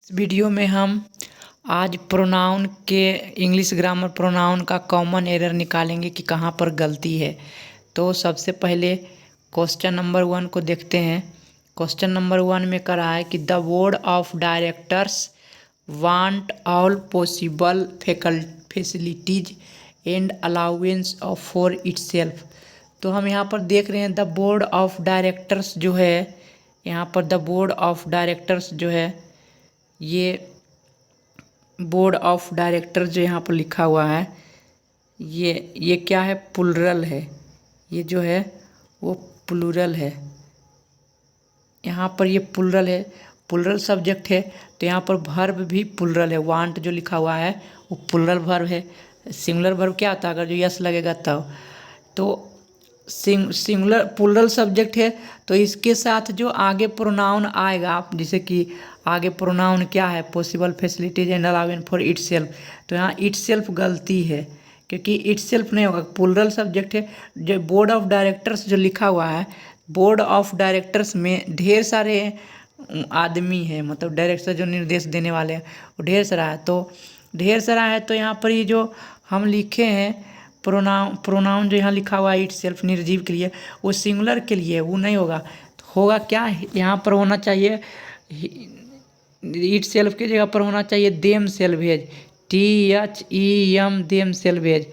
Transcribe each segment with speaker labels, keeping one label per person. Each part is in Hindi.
Speaker 1: इस वीडियो में हम आज प्रोनाउन के इंग्लिश ग्रामर प्रोनाउन का कॉमन एरर निकालेंगे कि कहाँ पर गलती है। तो सबसे पहले क्वेश्चन नंबर 1 को देखते हैं। क्वेश्चन नंबर 1 में कह रहा है कि the board of directors want all possible facilities and allowance of for itself. तो हम यहाँ पर देख रहे हैं द बोर्ड ऑफ डायरेक्टर्स जो है, यहाँ पर द बोर्ड ऑफ डायरेक्टर्स जो है, ये बोर्ड ऑफ डायरेक्टर जो यहाँ पर लिखा हुआ है, ये क्या है? प्लूरल है। ये जो है वो प्लूरल है। यहाँ पर ये प्लूरल है, प्लूरल सब्जेक्ट है। तो यहाँ पर वर्ब भी प्लूरल है। वांट जो लिखा हुआ है वो प्लूरल वर्ब है। सिंगुलर वर्ब क्या होता है? अगर जो यस लगेगा तब तो सिंगुलर प्लूरल सब्जेक्ट है। तो इसके साथ जो आगे प्रोनाउन आएगा, जैसे कि आगे प्रोनाउन क्या है? Possible facilities and allowance for itself. तो यहाँ इटसेल्फ गलती है, क्योंकि इटसेल्फ नहीं होगा, प्लूरल सब्जेक्ट है। जो बोर्ड ऑफ डायरेक्टर्स जो लिखा हुआ है, बोर्ड ऑफ डायरेक्टर्स में ढेर सारे आदमी है, मतलब डायरेक्टर जो निर्देश देने वाले हैं वो ढेर सारा है। तो ढेर सारा है तो यहाँ पर ये जो हम लिखे हैं प्रोनाउन जो यहाँ लिखा हुआ है इटसेल्फ निर्जीव के लिए, वो सिंगुलर के लिए वो नहीं होगा। तो होगा क्या? यहाँ पर होना चाहिए इटसेल्फ की जगह पर होना चाहिए them salvage, THEM them salvage.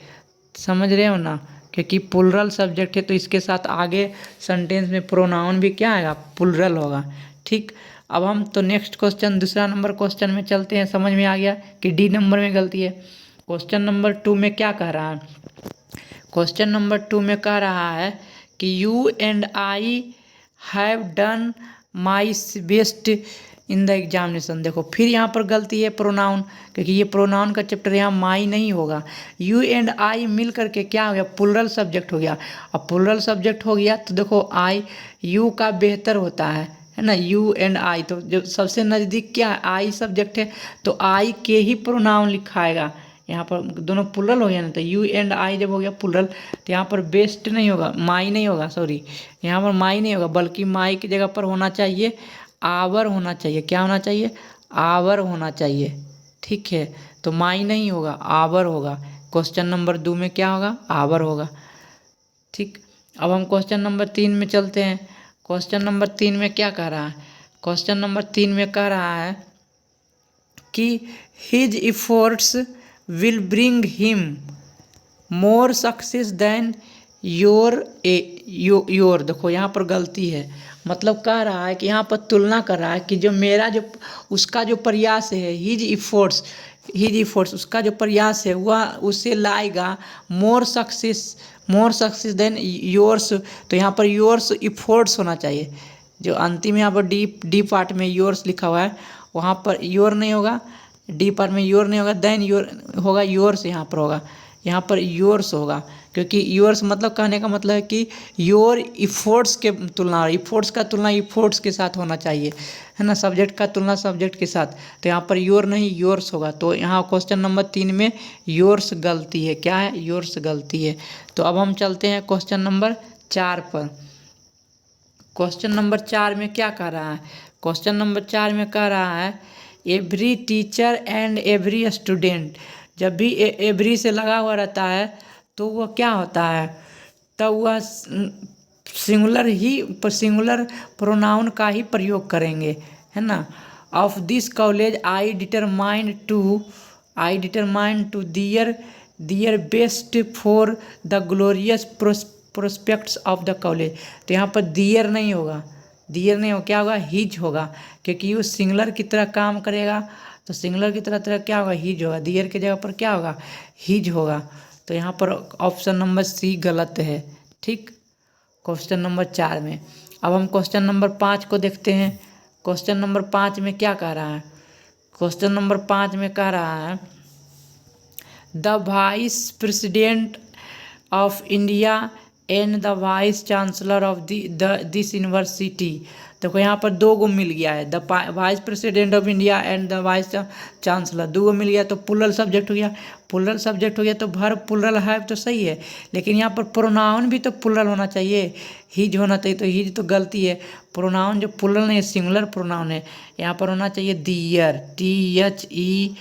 Speaker 1: समझ रहे हो ना? क्योंकि प्लूरल सब्जेक्ट है तो इसके साथ आगे सेंटेंस में प्रोनाउन भी क्या आएगा? प्लूरल होगा। ठीक, अब हम तो नेक्स्ट क्वेश्चन, दूसरा नंबर क्वेश्चन में चलते हैं। समझ में आ गया कि डी नंबर में गलती है। क्वेश्चन नंबर 2 में क्या कह रहा है? क्वेश्चन नंबर 2 में कह रहा है कि you and I have done my best in the examination. देखो फिर यहाँ पर गलती है प्रोनाउन, क्योंकि ये प्रोनाउन का चैप्टर यहाँ माई नहीं होगा। यू एंड आई मिल करके क्या हो गया? प्लूरल सब्जेक्ट हो गया। अब प्लूरल सब्जेक्ट हो गया तो देखो आई यू का बेहतर होता है ना? यू एंड आई, तो जो सबसे नज़दीक क्या है? आई सब्जेक्ट है, तो आई के ही प्रोनाउन लिखाएगा। यहाँ पर दोनों प्लूरल हो गया ना, तो यू एंड आई जब हो गया प्लूरल तो यहाँ पर बेस्ट नहीं होगा, माई नहीं होगा, सॉरी यहाँ पर माई नहीं होगा, बल्कि माई की जगह पर होना चाहिए आवर होना चाहिए। क्या होना चाहिए? आवर होना चाहिए। ठीक है, तो माई नहीं होगा, आवर होगा। क्वेश्चन नंबर 2 में क्या होगा? आवर होगा। ठीक, अब हम क्वेश्चन नंबर 3 में चलते हैं। क्वेश्चन नंबर 3 में क्या कह रहा है? क्वेश्चन नंबर 3 में कह रहा है कि his efforts will bring him more success than your. देखो यहाँ पर गलती है, मतलब कह रहा है कि यहाँ पर तुलना कर रहा है कि जो मेरा जो उसका जो प्रयास है, हिज इफोर्ट्स उसका जो प्रयास है वह उसे लाएगा मोर सक्सेस देन योर्स। तो यहाँ पर योर्स इफोर्ट्स होना चाहिए। जो अंतिम यहाँ पर डी पार्ट में योर्स लिखा हुआ है, वहाँ पर योर नहीं होगा, डी पार्ट में योर नहीं होगा, देन योर होगा, योर्स यहाँ पर होगा। यहाँ पर योर्स होगा, क्योंकि योर्स मतलब कहने का मतलब है कि योर इफोर्ट्स के तुलना, इफोर्ट्स का तुलना इफोर्ट्स के साथ होना चाहिए, है ना? सब्जेक्ट का तुलना सब्जेक्ट के साथ। तो यहाँ पर योर नहीं योर्स होगा। तो यहाँ क्वेश्चन नंबर 3 में योर्स गलती है। क्या है? योर्स गलती है। तो अब हम चलते हैं क्वेश्चन नंबर 4 पर। क्वेश्चन नंबर 4 में क्या कह रहा है? क्वेश्चन नंबर 4 में कह रहा है every teacher and every student. जब भी एवरी से लगा हुआ रहता है तो वह क्या होता है? तब वह सिंगुलर प्रोनाउन का ही प्रयोग करेंगे, है ना? Of this college I determined to their best for the glorious prospects of the college. तो यहाँ पर दियर नहीं होगा, क्या होगा? हिज होगा, क्योंकि वो सिंगुलर की तरह काम करेगा। तो सिंगुलर की तरह क्या होगा? हिज होगा। दियर की जगह पर क्या होगा? हिज होगा। तो यहाँ पर ऑप्शन नंबर सी गलत है। ठीक, क्वेश्चन नंबर 4 में। अब हम क्वेश्चन नंबर 5 को देखते हैं। क्वेश्चन नंबर 5 में क्या कह रहा है? क्वेश्चन नंबर 5 में कह रहा है the vice president of India and the vice chancellor of this university. देखो यहाँ पर दो गो मिल गया है, the vice president of India and the vice chancellor, दो गो मिल गया तो प्लूरल सब्जेक्ट हो गया। प्लूरल सब्जेक्ट हो गया तो वर्ब प्लूरल है तो सही है, लेकिन यहाँ पर प्रोनाउन भी तो प्लूरल होना चाहिए, हिज होना चाहिए, तो हिज तो गलती है। प्रोनाउन जो प्लूरल नहीं है, सिंगुलर प्रोनाउन है, यहाँ पर होना चाहिए दियर, THEIR,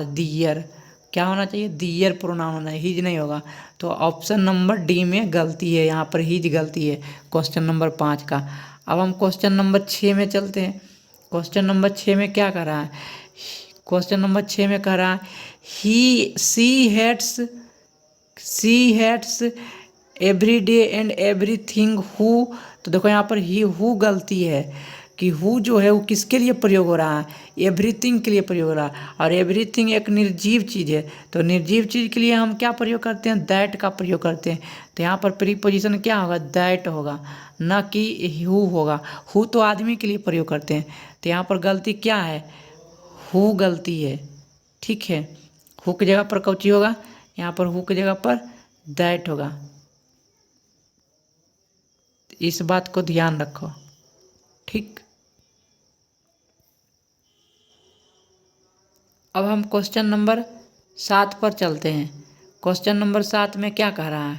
Speaker 1: दियर। क्या होना चाहिए? दियर प्रोनाउन होना है, हिज नहीं होगा। तो ऑप्शन नंबर डी में गलती है, यहाँ पर हिज गलती है क्वेश्चन नंबर 5 का। अब हम क्वेश्चन नंबर 6 में चलते हैं। क्वेश्चन नंबर 6 में क्या कर रहा है? क्वेश्चन नंबर 6 में कह रहा है she hates every day and everything who. तो देखो यहाँ पर ही हु गलती है कि हु जो है वो किसके लिए प्रयोग हो रहा है? एवरीथिंग के लिए प्रयोग हो रहा है, और एवरीथिंग एक निर्जीव चीज़ है, तो निर्जीव चीज़ के लिए हम क्या प्रयोग करते हैं? दैट का प्रयोग करते हैं। तो यहाँ पर प्रीपोजिशन क्या होगा? दैट होगा, न कि हु होगा। हु तो आदमी के लिए प्रयोग करते हैं, तो यहाँ पर गलती क्या है? हु गलती है, ठीक है। हु की जगह पर कौची होगा? यहाँ पर हु की जगह पर दैट होगा। इस बात को ध्यान रखो, ठीक। अब हम क्वेश्चन नंबर 7 पर चलते हैं। क्वेश्चन नंबर 7 में क्या कह रहा है?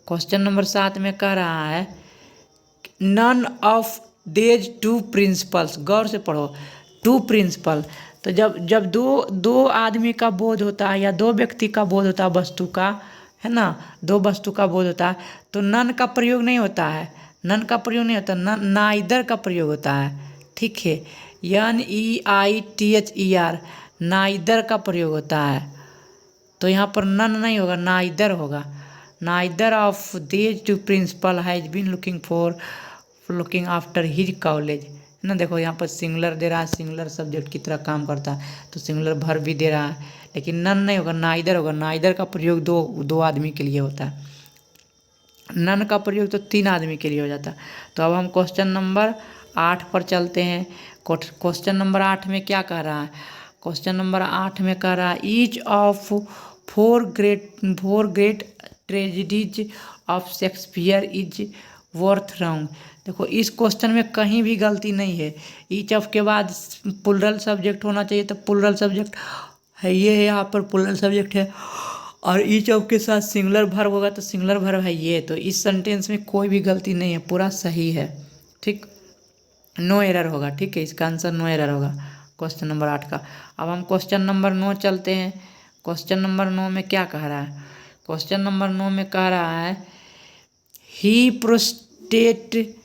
Speaker 1: क्वेश्चन नंबर 7 में कह रहा है नन ऑफ देज टू प्रिंसिपल्स। गौर से पढ़ो, टू प्रिंसिपल। तो जब दो आदमी का बोध होता है या दो व्यक्ति का बोध होता है वस्तु का, है ना, दो वस्तु का बोध होता है, तो नन का प्रयोग नहीं होता है, नन का प्रयोग नहीं होता, नाइदर का प्रयोग होता है, ठीक है। NEITHER, नाइदर का प्रयोग होता है। तो यहाँ पर नन नहीं होगा, नाइदर होगा। Neither of these two principal has been looking after his college, है ना। देखो यहाँ पर सिंगुलर दे रहा है, सिंगुलर सब्जेक्ट की तरह काम करता है, तो सिंगुलर वर्ब भी दे रहा है, लेकिन नन नहीं होगा, नाइदर होगा। नाइदर का प्रयोग दो आदमी के लिए होता है, नन का प्रयोग तो 3 आदमी के लिए हो जाता है। तो अब हम क्वेश्चन नंबर 8 पर चलते हैं। क्वेश्चन नंबर 8 में क्या कह रहा है? क्वेश्चन नंबर 8 में कह रहा है each of four great tragedies of Shakespeare is worth wrong. देखो इस क्वेश्चन में कहीं भी गलती नहीं है। ईच ऑफ के बाद प्लूरल सब्जेक्ट होना चाहिए, तो प्लूरल सब्जेक्ट है, ये है, यहाँ पर प्लूरल सब्जेक्ट है, और ईच ऑफ के साथ सिंगुलर वर्ब होगा तो सिंगुलर वर्ब है ये। तो इस सेंटेंस में कोई भी गलती नहीं है, पूरा सही है, ठीक, नो एरर होगा, ठीक है। इसका आंसर नो एरर होगा क्वेश्चन नंबर 8 का। अब हम क्वेश्चन नंबर 9 चलते हैं। क्वेश्चन नंबर 9 में क्या कह रहा है? क्वेश्चन नंबर 9 में कह रहा है ही प्रोस्टेट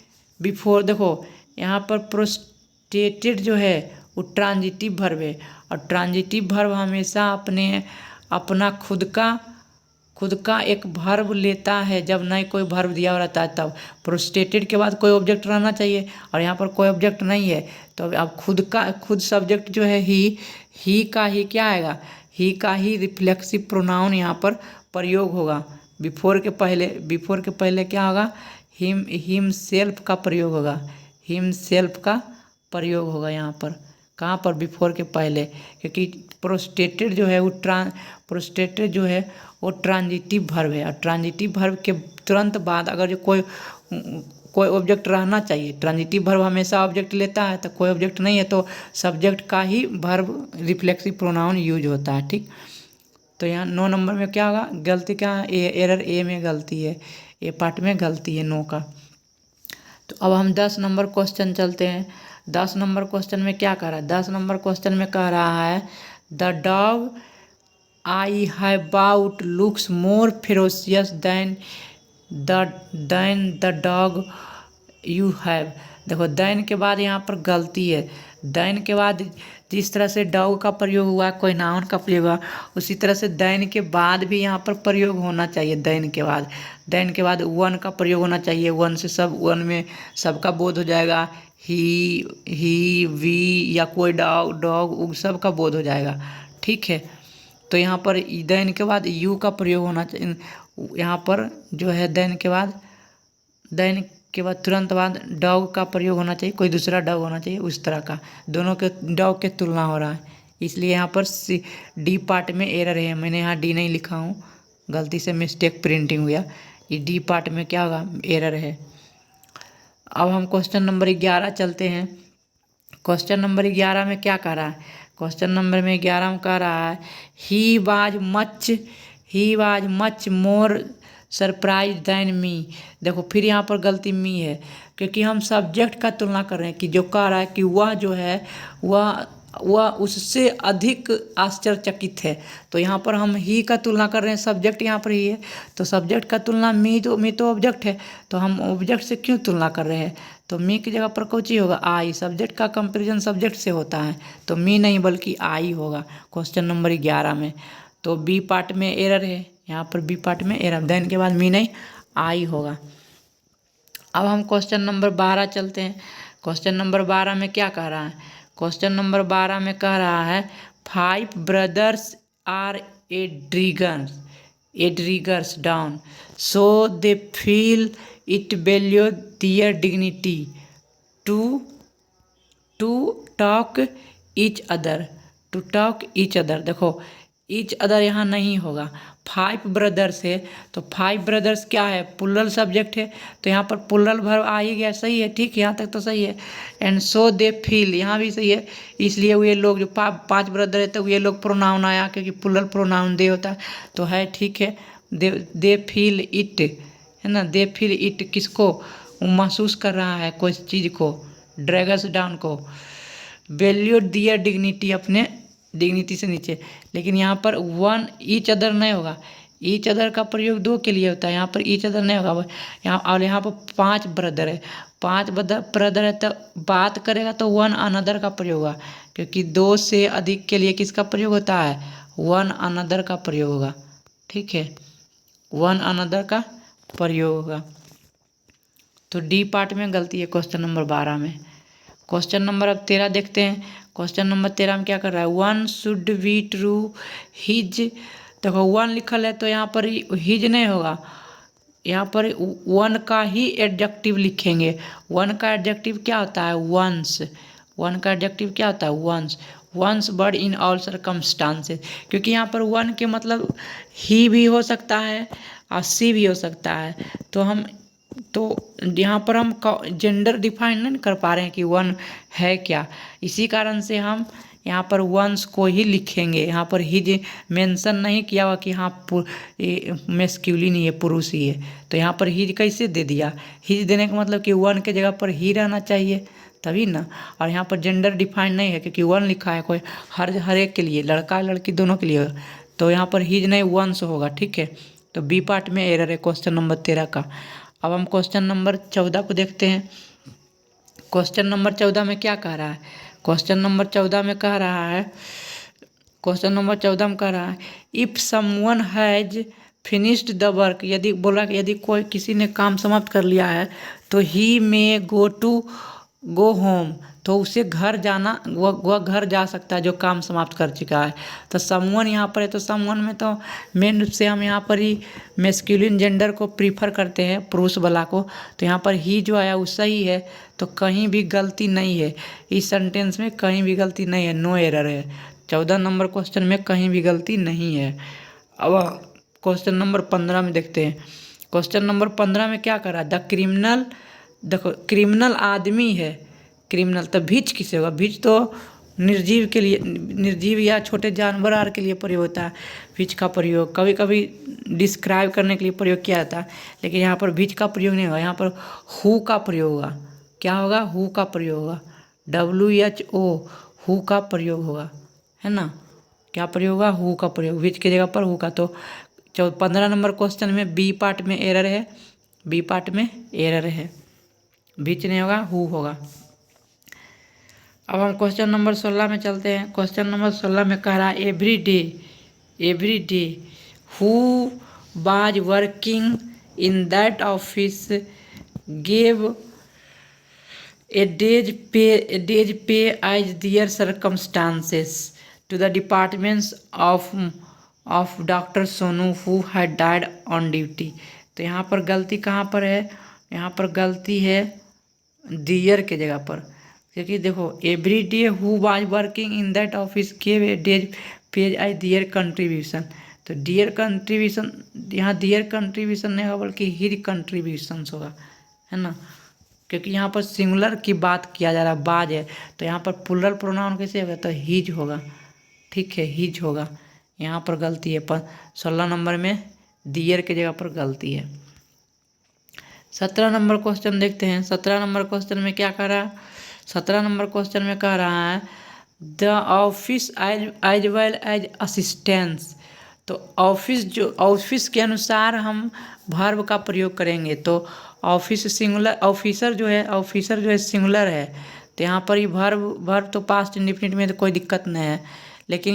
Speaker 1: बिफोर। देखो यहाँ पर प्रोस्टेटेड जो है वो ट्रांजिटिव वर्ब है, और ट्रांजिटिव वर्ब हमेशा अपना खुद का एक वर्ब लेता है जब नहीं कोई वर्ब दिया रहता है तब। प्रोस्टेटेड के बाद कोई ऑब्जेक्ट रहना चाहिए, और यहाँ पर कोई ऑब्जेक्ट नहीं है, तो अब खुद सब्जेक्ट जो है ही का ही क्या आएगा? ही का ही रिफ्लेक्सिव प्रोनाउन यहाँ पर प्रयोग होगा। बिफोर के पहले क्या होगा? हिम सेल्फ का प्रयोग होगा, हिम सेल्फ का प्रयोग होगा यहाँ पर। कहाँ पर? बिफोर के पहले, क्योंकि प्रोस्टेटेड जो है वो ट्रांजिटिव वर्ब है, और ट्रांजिटिव वर्ब के तुरंत बाद अगर जो कोई ऑब्जेक्ट रहना चाहिए, ट्रांजिटिव वर्ब हमेशा ऑब्जेक्ट लेता है, तो कोई ऑब्जेक्ट नहीं है तो सब्जेक्ट का ही वर्ब रिफ्लेक्सिव प्रोनाउन यूज होता है, ठीक। तो यहाँ 9 नंबर में क्या होगा? गलती क्या है? एरर ए में गलती है, ए पार्ट में गलती है 9 का। तो अब हम 10 नंबर क्वेश्चन चलते हैं। 10 नंबर क्वेश्चन में क्या कह रहा है? 10 नंबर क्वेश्चन में कह रहा है the dog I have bought looks more ferocious than the dog you have. देखो दैन के बाद यहाँ पर गलती है। दैन के बाद जिस तरह से डॉग का प्रयोग हुआ, कोई नाउन का प्रयोग हुआ, उसी तरह से दैन के बाद भी यहाँ पर प्रयोग होना चाहिए। दैन के बाद वन का प्रयोग होना चाहिए। वन से वन में सबका बोध हो जाएगा। ही वी या कोई डॉग सब का बोध हो जाएगा, ठीक है। तो यहाँ पर दैन के बाद यू का प्रयोग होना चाहिए। यहाँ पर जो है दैन के बाद तुरंत बाद डॉग का प्रयोग होना चाहिए, कोई दूसरा डॉग होना चाहिए, उस तरह का। दोनों के डॉग के तुलना हो रहा है, इसलिए यहाँ पर डी पार्ट में एरर है। मैंने यहाँ डी नहीं लिखा हूँ, गलती से मिस्टेक प्रिंटिंग हुआ, ये डी पार्ट में क्या होगा, एरर है। अब हम क्वेश्चन नंबर 11 चलते हैं। क्वेश्चन नंबर 11 में क्या कह रहा है, क्वेश्चन नंबर में 11 में कह रहा है he was much more surprise than me. देखो फिर यहाँ पर गलती मी है, क्योंकि हम सब्जेक्ट का तुलना कर रहे हैं कि जो कह रहा है कि वह जो है वह उससे अधिक आश्चर्यचकित है। तो यहाँ पर हम ही का तुलना कर रहे हैं, सब्जेक्ट यहाँ पर ही है, तो सब्जेक्ट का तुलना मी तो ऑब्जेक्ट है, तो हम ऑब्जेक्ट से क्यों तुलना कर रहे हैं। तो मी की जगह पर कौन सी होगा, आई। सब्जेक्ट का कंपैरिजन सब्जेक्ट से होता है, तो मी नहीं बल्कि आई होगा क्वेश्चन नंबर 11 में। तो बी पार्ट में एरर है, यहाँ पर बी पार्ट में एरर, देन के बाद मी नहीं आई होगा। अब हम क्वेश्चन नंबर 12 चलते हैं। क्वेश्चन नंबर 12 में क्या कह रहा है, क्वेश्चन नंबर 12 में कह रहा है 5 brothers are a daggers down so they feel it value their dignity to talk each other. देखो ईच अदर यहाँ नहीं होगा, 5 ब्रदर्स है, तो 5 ब्रदर्स क्या है, प्लूरल सब्जेक्ट है, तो यहाँ पर प्लूरल वर्ब आ ही गया, सही है, ठीक, यहाँ तक तो सही है। एंड सो दे फील, यहाँ भी सही है, इसलिए ये लोग जो 5 ब्रदर है तो ये लोग प्रोनाउन आया, क्योंकि प्लूरल प्रोनाउन दे होता है, तो है ठीक है। दे फील इट है ना, दे फील इट किसको, वो महसूस कर रहा है कोई चीज़ को, ड्रैगर्स डाउन को, वैल्यू दियर डिग्निटी, अपने डिग्निटी से नीचे। लेकिन यहाँ पर वन ईच अदर नहीं होगा, ईच अदर का प्रयोग 2 के लिए होता है, यहाँ पर ईच अदर नहीं होगा यहाँ। और यहाँ पर 5 ब्रदर है, 5 ब्रदर है, तो बात करेगा तो वन अनदर का प्रयोग होगा, क्योंकि 2 से अधिक के लिए किसका प्रयोग होता है, वन अनदर का प्रयोग होगा, ठीक है, वन अनदर का प्रयोग होगा। तो डी पार्ट में गलती है क्वेश्चन नंबर 12 में। क्वेश्चन नंबर अब 13 देखते हैं। क्वेश्चन नंबर 13 में क्या कर रहा है, one should be true his. देखो वन लिखल है तो यहाँ पर हिज नहीं होगा, यहाँ पर वन का ही एडजेक्टिव लिखेंगे। वन का एडजेक्टिव क्या होता है, वंस। वन का एडजेक्टिव क्या होता है, once but in all circumstances, क्योंकि यहाँ पर वन के मतलब ही भी हो सकता है और सी भी हो सकता है। तो यहाँ पर हम जेंडर डिफाइन नहीं कर पा रहे हैं कि वन है क्या, इसी कारण से हम यहाँ पर वंस को ही लिखेंगे। यहाँ पर हिज मेंशन नहीं किया हुआ कि हाँ मैस्कुलिन ही है, पुरुष ही है, तो यहाँ पर हिज कैसे दे दिया। हिज देने का मतलब कि वन के जगह पर ही रहना चाहिए तभी ना। और यहाँ पर जेंडर डिफाइन नहीं है, क्योंकि वन लिखा है कोई हर एक के लिए, लड़का लड़की दोनों के लिए, तो यहाँ पर हिज नहीं वंस होगा, ठीक है। तो बी पार्ट में एरर है क्वेश्चन नंबर 13 का। अब हम क्वेश्चन नंबर 14 को देखते हैं। क्वेश्चन नंबर 14 में क्या कह रहा है, क्वेश्चन नंबर 14 में कह रहा है, क्वेश्चन नंबर 14 में कह रहा है if someone has finished the work, यदि बोला कि यदि कोई किसी ने काम समाप्त कर लिया है तो ही मे गो होम, तो उसे घर जाना, वह घर जा सकता है जो काम समाप्त कर चुका है। तो समवन यहाँ पर है, तो समवन में तो मेन रूप से हम यहाँ पर ही मैस्कुलिन जेंडर को प्रीफर करते हैं, पुरुष वाला को, तो यहाँ पर ही जो आया वो सही है, तो कहीं भी गलती नहीं है इस सेंटेंस में, कहीं भी गलती नहीं है, नो एरर है। 14 नंबर क्वेश्चन में कहीं भी गलती नहीं है। अब क्वेश्चन नंबर 15 में देखते हैं। क्वेश्चन नंबर 15 में क्या कर रहा है, द क्रिमिनल, देखो क्रिमिनल आदमी है, क्रिमिनल, तो भिज किसे होगा, भिज तो निर्जीव के लिए, निर्जीव या छोटे जानवर आर के लिए प्रयोग होता है। भिज का प्रयोग कभी कभी डिस्क्राइब करने के लिए प्रयोग किया जाता है, लेकिन यहाँ पर भिज का प्रयोग नहीं होगा, यहाँ पर हु का प्रयोग होगा। क्या होगा, हु का प्रयोग होगा, WHO, हु का प्रयोग होगा, है ना। क्या प्रयोग होगा, हु का प्रयोग, भिज की जगह पर हु का। तो 15 नंबर क्वेश्चन में बी पार्ट में एरर है, बी पार्ट में एरर है, भिज नहीं होगा, हु होगा। अब हम क्वेश्चन नंबर 16 में चलते हैं। क्वेश्चन नंबर 16 में कह रहा है every day who was working in that office gave a days pay as their circumstances to the departments of doctor Sonu who had died on duty. तो यहाँ पर गलती कहाँ पर है, यहाँ पर गलती है दियर के जगह पर, क्योंकि देखो every day who was working in that office gave a days page as their contribution, तो डियर कंट्रीब्यूशन, यहाँ डियर कंट्रीब्यूशन नहीं होगा बल्कि हिज कंट्रीब्यूशंस होगा, है ना, क्योंकि यहाँ पर सिंगुलर की बात किया जा रहा है, बाज है, तो यहाँ पर प्लूरल प्रोनाउन कैसे होगा, तो हिज होगा। ठीक है, हिज होगा। यहाँ पर गलती है, पर 16 नंबर में डियर की जगह पर गलती है। 17 नंबर क्वेश्चन देखते हैं। 17 नंबर क्वेश्चन में क्या कह रहा है, 17 नंबर क्वेश्चन में कह रहा है the office as well as assistance. तो ऑफिस के अनुसार हम वर्ब का प्रयोग करेंगे, तो ऑफिस सिंगुलर, ऑफिसर जो है सिंगुलर है, तो यहाँ पर ही वर्ब तो पास्ट इंडेफिनिट में तो कोई दिक्कत नहीं है, लेकिन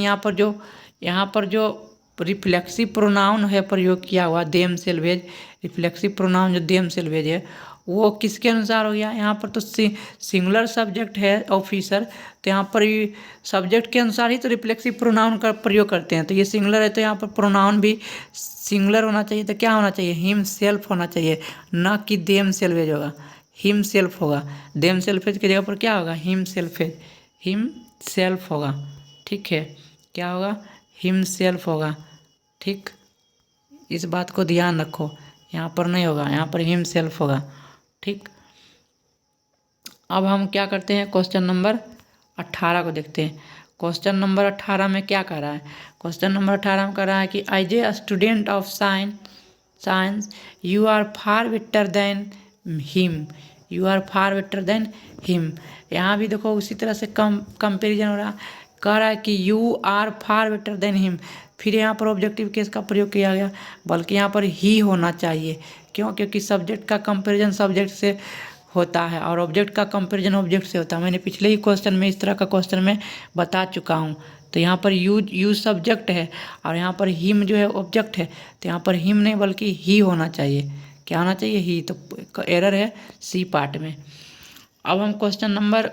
Speaker 1: यहाँ पर जो रिफ्लेक्सिव प्रोनाउन है प्रयोग किया हुआ, देम सेल्वेज, रिफ्लेक्सिव प्रोनाउन जो देम सेल्वेज है वो किसके अनुसार हो गया, यहाँ पर तो सिंगुलर सब्जेक्ट है ऑफिसर, तो यहाँ पर भी सब्जेक्ट के अनुसार ही तो रिफ्लेक्सिव प्रोनाउन का प्रयोग करते हैं, तो ये सिंगुलर है तो यहाँ पर प्रोनाउन भी सिंगुलर होना चाहिए, तो क्या होना चाहिए, हिम सेल्फ होना चाहिए, न कि देम सेल्वेज होगा, हिम सेल्फ होगा। देम सेल्फेज की जगह पर क्या होगा, हिम सेल्फ होगा। ठीक है, क्या होगा, हिम सेल्फ होगा। ठीक, इस बात को ध्यान रखो, यहाँ पर नहीं होगा, यहाँ पर हिम सेल्फ होगा। ठीक, अब हम क्या करते हैं, क्वेश्चन नंबर 18 को देखते हैं। क्वेश्चन नंबर 18 में क्या कह रहा है, क्वेश्चन नंबर 18 में कह रहा है कि as a student of science you are far better than him, you are far better than him. यहाँ भी देखो उसी तरह से कंपेरिजन हो रहा, कह रहा है कि you are far better than him, फिर यहाँ पर ऑब्जेक्टिव केस का प्रयोग किया गया, बल्कि यहाँ पर ही होना चाहिए। क्यों, क्योंकि सब्जेक्ट का कंपैरिजन सब्जेक्ट से होता है और ऑब्जेक्ट का कंपैरिजन ऑब्जेक्ट से होता है। मैंने पिछले ही क्वेश्चन में इस तरह का क्वेश्चन में बता चुका हूँ। तो यहाँ पर यू सब्जेक्ट है और यहाँ पर हिम जो है ऑब्जेक्ट है, तो यहाँ पर हिम नहीं बल्कि ही होना चाहिए। क्या होना चाहिए, ही, तो एरर है सी पार्ट में। अब हम क्वेश्चन नंबर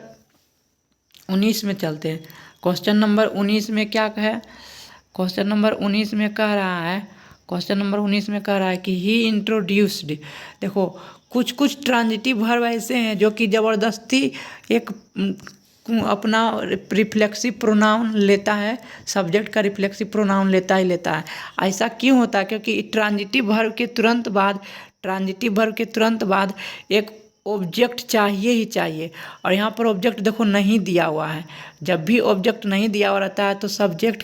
Speaker 1: 19 में चलते हैं। क्वेश्चन नंबर 19 में क्या है, क्वेश्चन नंबर 19 में कह रहा है, क्वेश्चन नंबर 19 में कह रहा है कि ही इंट्रोड्यूस्ड। देखो कुछ ट्रांजिटिव वर्ब ऐसे हैं जो कि ज़बरदस्ती एक अपना रिफ्लेक्सिव प्रोनाउन लेता है, सब्जेक्ट का रिफ्लेक्सिव प्रोनाउन लेता है। ऐसा क्यों होता है, क्योंकि ट्रांजिटिव वर्ब के तुरंत बाद एक ऑब्जेक्ट चाहिए ही चाहिए, और यहाँ पर ऑब्जेक्ट देखो नहीं दिया हुआ है। जब भी ऑब्जेक्ट नहीं दिया हुआ रहता है तो सब्जेक्ट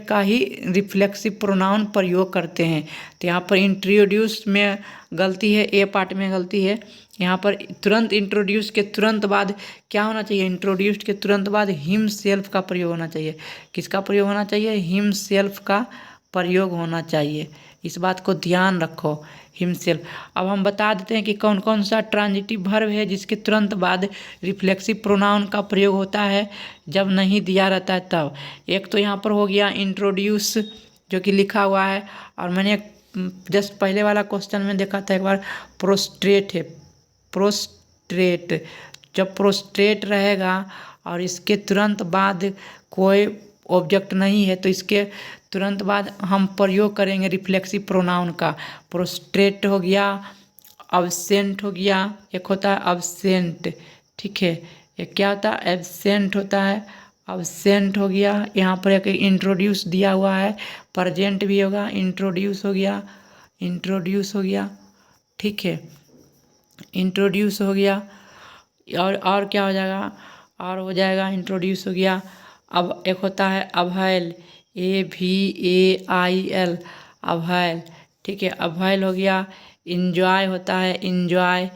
Speaker 1: का ही रिफ्लेक्सिव प्रोनाउन प्रयोग करते हैं। तो यहाँ पर इंट्रोड्यूस में गलती है, ए पार्ट में गलती है। यहाँ पर तुरंत इंट्रोड्यूस के तुरंत बाद क्या होना चाहिए, इंट्रोड्यूस्ड के तुरंत बाद हिम सेल्फ का प्रयोग होना चाहिए। किसका प्रयोग होना चाहिए, हिम सेल्फ का प्रयोग होना चाहिए। इस बात को ध्यान रखो, हिमसेल्फ। अब हम बता देते हैं कि कौन कौन सा ट्रांजिटिव वर्ब है जिसके तुरंत बाद रिफ्लेक्सिव प्रोनाउन का प्रयोग होता है जब नहीं दिया रहता है तब। एक तो यहाँ पर हो गया इंट्रोड्यूस, जो कि लिखा हुआ है, और मैंने जस्ट पहले वाला क्वेश्चन में देखा था एक बार, प्रोस्ट्रेट है, प्रोस्ट्रेट। जब प्रोस्ट्रेट रहेगा और इसके तुरंत बाद कोई ऑब्जेक्ट नहीं है तो इसके तुरंत बाद हम प्रयोग करेंगे रिफ्लेक्सिव प्रोनाउन का। प्रोस्ट्रेट हो गया, अब्सेंट हो गया, एक होता है अब्सेंट। ठीक है, एक क्या होता है, एब्सेंट होता है, अब्सेंट हो गया। यहाँ पर एक इंट्रोड्यूस दिया हुआ है, प्रेजेंट भी होगा, इंट्रोड्यूस हो गया। ठीक है, इंट्रोड्यूस हो गया। और क्या हो जाएगा, और हो जाएगा इंट्रोड्यूस हो गया। अब एक होता है अभाइल, AVAIL, अभाइल। ठीक है, अभाइल हो गया। इंजॉय होता है, इंजॉय।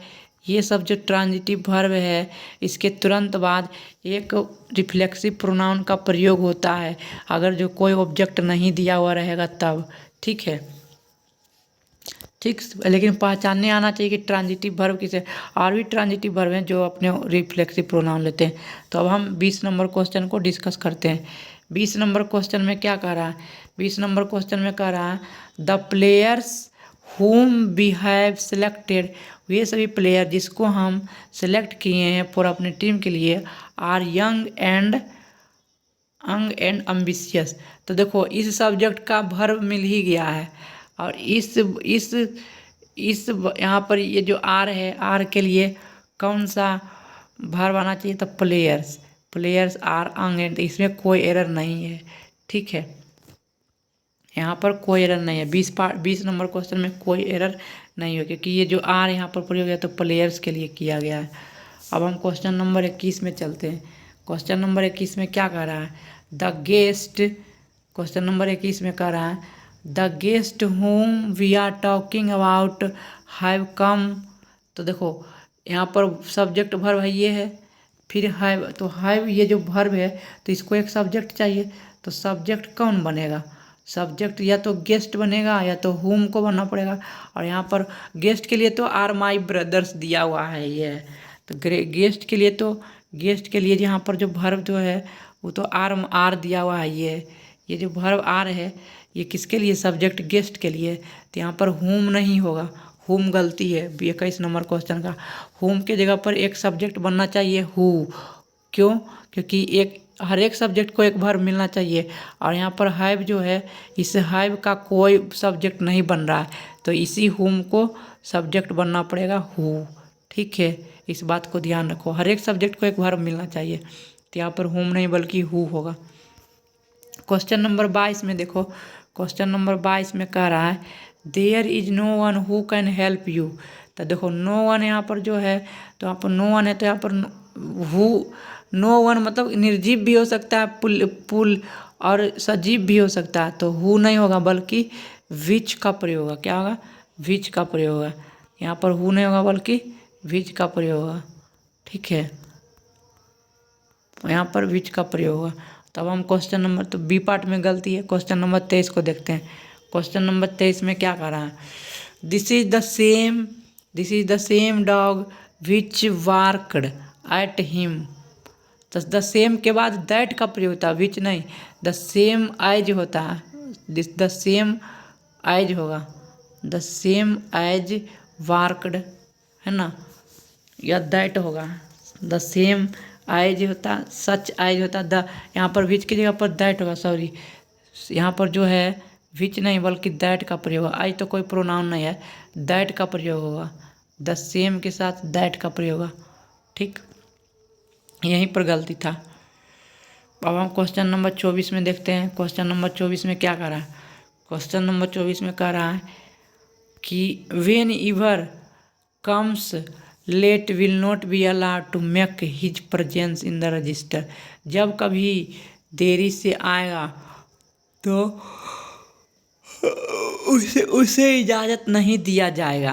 Speaker 1: ये सब जो ट्रांजिटिव वर्ब है इसके तुरंत बाद एक रिफ्लेक्सिव प्रोनाउन का प्रयोग होता है अगर जो कोई ऑब्जेक्ट नहीं दिया हुआ रहेगा तब। ठीक है, ठीक, लेकिन पहचानने आना चाहिए कि ट्रांजिटिव वर्ब किसे। और भी ट्रांजिटिव वर्ब हैं जो अपने रिफ्लेक्सिव प्रोनाउन लेते हैं। तो अब हम 20 नंबर क्वेश्चन को डिस्कस करते हैं। 20 नंबर क्वेश्चन में क्या कह रहा है, 20 नंबर क्वेश्चन में कह रहा है the players whom we have selected, ये सभी प्लेयर जिसको हम सेलेक्ट किए हैं फॉर अपनी टीम के लिए, आर यंग एंड एम्बिशियस। तो देखो इस सब्जेक्ट का वर्ब मिल ही गया है, और इस यहाँ पर ये जो आर है, आर के लिए कौन सा वर्ब आना चाहिए, तो प्लेयर्स आर यंग एंड, इसमें कोई एरर नहीं है। ठीक है, यहाँ पर कोई एरर नहीं है। 20 नंबर क्वेश्चन में कोई एरर नहीं हो, क्योंकि ये जो आर यहाँ पर प्रयोग किया तो प्लेयर्स के लिए किया गया है। अब हम क्वेश्चन नंबर 21 में चलते हैं। क्वेश्चन नंबर 21 में क्या कह रहा है? द गेस्ट, क्वेश्चन नंबर 21 में कह रहा है the guest home we are talking about have come. तो देखो यहाँ पर सब्जेक्ट वर्ब है, ये है, फिर हैव, तो हैव ये जो वर्ब है तो इसको एक सब्जेक्ट चाहिए, तो सब्जेक्ट कौन बनेगा? सब्जेक्ट या तो गेस्ट बनेगा या तो होम को बनना पड़ेगा। और यहाँ पर गेस्ट के लिए तो आर माई ब्रदर्स दिया हुआ है, ये है। तो गेस्ट के लिए तो गेस्ट के लिए यहाँ पर जो वर्ब जो है वो तो आर दिया हुआ है, ये जो वर्ब आर है ये किसके लिए? सब्जेक्ट गेस्ट के लिए। तो यहाँ पर होम नहीं होगा, होम गलती है 21 नंबर क्वेश्चन का। होम के जगह पर एक सब्जेक्ट बनना चाहिए हु। क्यों? क्योंकि हर एक सब्जेक्ट को एक वर्ब मिलना चाहिए, और यहाँ पर हैव जो है इस हैव का कोई सब्जेक्ट नहीं बन रहा है, तो इसी होम को सब्जेक्ट बनना पड़ेगा हु। ठीक है, इस बात को ध्यान रखो, हर एक सब्जेक्ट को एक वर्ब मिलना चाहिए। तो यहाँ पर होम नहीं बल्कि हु होगा। क्वेश्चन नंबर 22 में देखो, क्वेश्चन नंबर 22 में कह रहा है there is no one who can help you. तो देखो नो वन यहाँ पर जो है, तो यहाँ पर नो वन है, तो यहाँ पर हु, नो वन मतलब निर्जीव भी हो सकता है, पुल और सजीव भी हो सकता है, तो हु नहीं होगा बल्कि विच का प्रयोग होगा। क्या होगा? विच का प्रयोग होगा। यहाँ पर हु नहीं होगा बल्कि विच का प्रयोग होगा। ठीक है, यहाँ पर विच का प्रयोग होगा। तब हम क्वेश्चन नंबर, तो बी पार्ट में गलती है। क्वेश्चन नंबर 23 को देखते हैं। क्वेश्चन नंबर 23 में क्या कह रहा है? This is the same dog which barked at him. तो द सेम के बाद दैट का प्रयोग होता है, विच नहीं। द सेम एज होता है, द सेम एज होगा, द सेम एज वार्कड, है ना, या दैट होगा। द सेम आइज होता, सच आइज होता, द, यहाँ पर विच की जगह पर दैट होगा। सॉरी, यहाँ पर जो है विच नहीं बल्कि दैट का प्रयोग होगा। आइज तो कोई प्रोनाउन नहीं है, दैट का प्रयोग होगा। द सेम के साथ दैट का प्रयोग होगा। ठीक, यहीं पर गलती था। अब हम क्वेश्चन नंबर 24 में देखते हैं। क्वेश्चन नंबर 24 में क्या कह रहा है? क्वेश्चन नंबर 24 में कह रहा है कि whenever comes late will not be allowed to make his presence in the register. जब कभी देरी से आएगा तो उसे इजाज़त नहीं दिया जाएगा,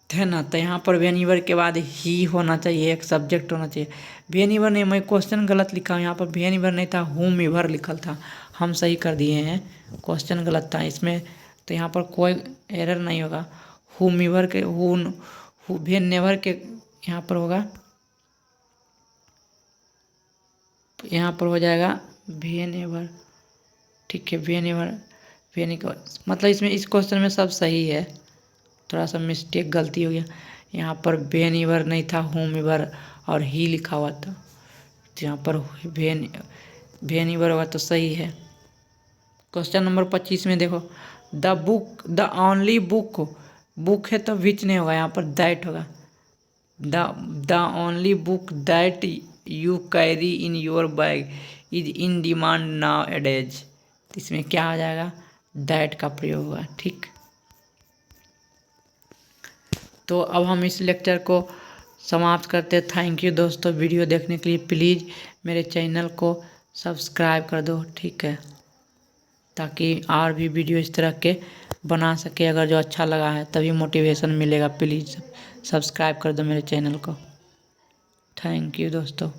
Speaker 1: है ना। तो यहाँ पर वेनिवर के बाद ही होना चाहिए, एक सब्जेक्ट होना चाहिए। वेनिवर नहीं, मैं क्वेश्चन गलत लिखा हूँ, यहाँ पर वेनिवर नहीं था, होम ईवर लिखल था, हम सही कर दिए हैं, क्वेश्चन गलत था इसमें। तो यहाँ पर कोई एरर नहीं होगा। होम ईवर के वेनेवर के यहाँ पर होगा, यहाँ पर हो जाएगा वेनेवर। ठीक है, वेनेवर मतलब इसमें इस क्वेश्चन में सब सही है, थोड़ा सा मिस्टेक गलती हो गया। यहाँ पर वेनिवर नहीं था, होम ईवर और ही लिखा हुआ था, तो यहाँ पर वेनिवर होगा तो सही है। क्वेश्चन नंबर 25 में देखो, द ओनली बुक है तो विच नहीं होगा, यहाँ पर दैट होगा। The only book that you carry in your bag is in demand nowadays. इसमें क्या हो जाएगा? दैट का प्रयोग होगा। ठीक, तो अब हम इस लेक्चर को समाप्त करते हैं। थैंक यू दोस्तों, वीडियो देखने के लिए प्लीज़ मेरे चैनल को सब्सक्राइब कर दो। ठीक है, ताकि और भी वीडियो इस तरह के बना सके। अगर जो अच्छा लगा है तभी मोटिवेशन मिलेगा। प्लीज़ सब्सक्राइब कर दो मेरे चैनल को। थैंक यू दोस्तों।